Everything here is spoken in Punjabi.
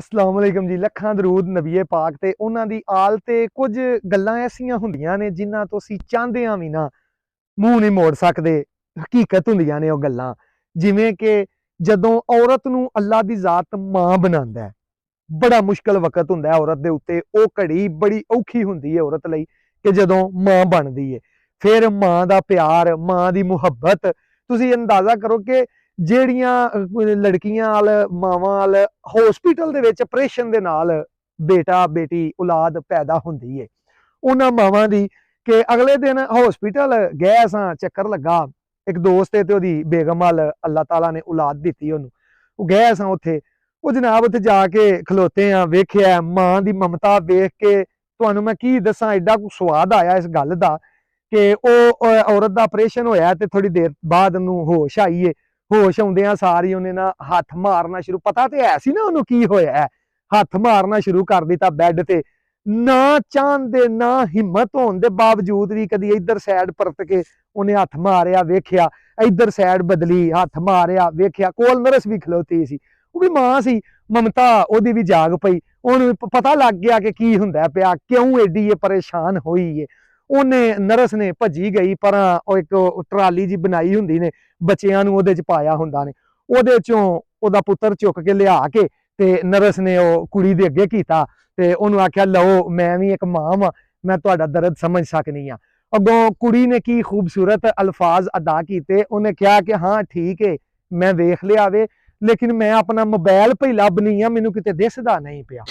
अस्सलाम वालेकुम जी। ਲੱਖਾਂ ਦਰੂਦ ਨਬੀਏ ਪਾਕ ਤੇ ਉਹਨਾਂ ਦੀ ਆਲ ਤੇ ਕੁਝ ਗੱਲਾਂ ਐਸੀਆਂ ਹੁੰਦੀਆਂ ਨੇ ਜਿਨ੍ਹਾਂ ਤੋਂ ਅਸੀਂ ਚਾਹੁੰਦਿਆਂ ਵੀ ਨਾ ਮੂੰਹ ਨਹੀਂ ਮੋੜ ਸਕਦੇ। ਹਕੀਕਤ ਹੁੰਦੀਆਂ ਨੇ ਉਹ ਗੱਲਾਂ, ਜਿਵੇਂ ਕਿ ਜਦੋਂ ਔਰਤ ਨੂੰ ਅੱਲਾ ਦੀ ਜ਼ਾਤ ਮਾਂ ਬਣਾਉਂਦਾ ਹੈ, ਬੜਾ ਮੁਸ਼ਕਲ ਵਕਤ ਹੁੰਦਾ ਹੈ ਔਰਤ ਦੇ ਉੱਤੇ। ਉਹ ਘੜੀ ਬੜੀ ਔਖੀ ਹੁੰਦੀ ਹੈ ਔਰਤ ਲਈ ਕਿ ਜਦੋਂ ਮਾਂ ਬਣਦੀ ਹੈ। ਫਿਰ ਮਾਂ ਦਾ ਪਿਆਰ, ਮਾਂ ਦੀ ਮੁਹੱਬਤ, ਤੁਸੀਂ ਅੰਦਾਜ਼ਾ ਕਰੋ ਕਿ ਜਿਹੜੀਆਂ ਲੜਕੀਆਂ ਵਾਲ ਮਾਵਾਂ ਵਾਲ ਹੌਸਪੀਟਲ ਦੇ ਵਿੱਚ ਆਪਰੇਸ਼ਨ ਦੇ ਨਾਲ ਬੇਟਾ ਬੇਟੀ ਔਲਾਦ ਪੈਦਾ ਹੁੰਦੀ ਹੈ, ਉਹਨਾਂ ਮਾਵਾਂ ਦੀ ਕਿ ਅਗਲੇ ਦਿਨ ਹੌਸਪੀਟਲ ਗਏ ਸਾਂ, ਚੱਕਰ ਲੱਗਾ ਇੱਕ ਦੋਸਤ ਹੈ ਤੇ ਉਹਦੀ ਬੇਗਮ ਵਾਲ ਅੱਲਾਹ ਤਾਲਾ ਨੇ ਔਲਾਦ ਦਿੱਤੀ ਉਹਨੂੰ। ਉਹ ਗਏ ਸਾਂ ਉੱਥੇ, ਉਹ ਜਨਾਬ ਉੱਥੇ ਜਾ ਕੇ ਖਲੋਤੇ ਆ, ਵੇਖਿਆ ਮਾਂ ਦੀ ਮਮਤਾ ਵੇਖ ਕੇ ਤੁਹਾਨੂੰ ਮੈਂ ਕੀ ਦੱਸਾਂ, ਐਡਾ ਕੁ ਸਵਾਦ ਆਇਆ ਇਸ ਗੱਲ ਦਾ ਕਿ ਉਹ ਔਰਤ ਦਾ ਆਪਰੇਸ਼ਨ ਹੋਇਆ ਤੇ ਥੋੜੀ ਦੇਰ ਬਾਅਦ ਉਹਨੂੰ ਹੋਸ਼ ਆਈ ਏ। ਹੋਸ਼ ਆਉਂਦਿਆਂ ਸਾਰੀ ਉਹਨੇ ਨਾ ਹੱਥ ਮਾਰਨਾ ਸ਼ੁਰੂ, ਪਤਾ ਤੇ ਹੈ ਸੀ ਨਾ ਉਹਨੂੰ ਕੀ ਹੋਇਆ ਹੈ, ਹੱਥ ਮਾਰਨਾ ਸ਼ੁਰੂ ਕਰ ਦਿੱਤਾ ਬੈੱਡ ਤੇ। ਨਾ ਚਾਹੁੰਦੇ ਨਾ ਹਿੰਮਤ ਹੋਣ ਦੇ ਬਾਵਜੂਦ ਵੀ ਕਦੀ ਇੱਧਰ ਸਾਈਡ ਪਰਤ ਕੇ ਉਹਨੇ ਹੱਥ ਮਾਰਿਆ, ਵੇਖਿਆ ਇੱਧਰ ਸਾਈਡ ਬਦਲੀ, ਹੱਥ ਮਾਰਿਆ, ਵੇਖਿਆ ਕੋਲ ਨਰਸ ਵੀ ਖਲੋਤੀ ਸੀ, ਉਹ ਵੀ ਮਾਂ ਸੀ, ਮਮਤਾ ਉਹਦੀ ਵੀ ਜਾਗ ਪਈ। ਉਹਨੂੰ ਪਤਾ ਲੱਗ ਗਿਆ ਕਿ ਕੀ ਹੁੰਦਾ ਪਿਆ, ਕਿਉਂ ਐਡੀ ਇਹ ਪਰੇਸ਼ਾਨ ਹੋਈ ਏ। ਉਹਨੇ ਨਰਸ ਨੇ ਭੱਜੀ ਗਈ ਪਰਾਂ, ਉਹ ਇੱਕ ਟਰਾਲੀ ਜੀ ਬਣਾਈ ਹੁੰਦੀ ਨੇ, ਬੱਚਿਆਂ ਨੂੰ ਉਹਦੇ ਚ ਪਾਇਆ ਹੁੰਦਾ ਨੇ, ਉਹਦੇ ਚੋਂ ਉਹਦਾ ਪੁੱਤਰ ਚੁੱਕ ਕੇ ਲਿਆ ਕੇ ਤੇ ਨਰਸ ਨੇ ਉਹ ਕੁੜੀ ਦੇ ਅੱਗੇ ਕੀਤਾ ਤੇ ਉਹਨੂੰ ਆਖਿਆ ਲਓ ਮੈਂ ਵੀ ਇੱਕ ਮਾਂ ਵਾਂ, ਮੈਂ ਤੁਹਾਡਾ ਦਰਦ ਸਮਝ ਸਕਨੀ ਆ। ਅੱਗੋਂ ਕੁੜੀ ਨੇ ਕੀ ਖੂਬਸੂਰਤ ਅਲਫਾਜ਼ ਅਦਾ ਕੀਤੇ, ਉਹਨੇ ਕਿਹਾ ਕਿ ਹਾਂ ਠੀਕ ਹੈ ਮੈਂ ਵੇਖ ਲਿਆ ਵੇ, ਲੇਕਿਨ ਮੈਂ ਆਪਣਾ ਮੋਬਾਈਲ ਪਈ ਲੱਭਨੀ ਆ, ਮੈਨੂੰ ਕਿਤੇ ਦਿਸਦਾ ਨਹੀਂ ਪਿਆ।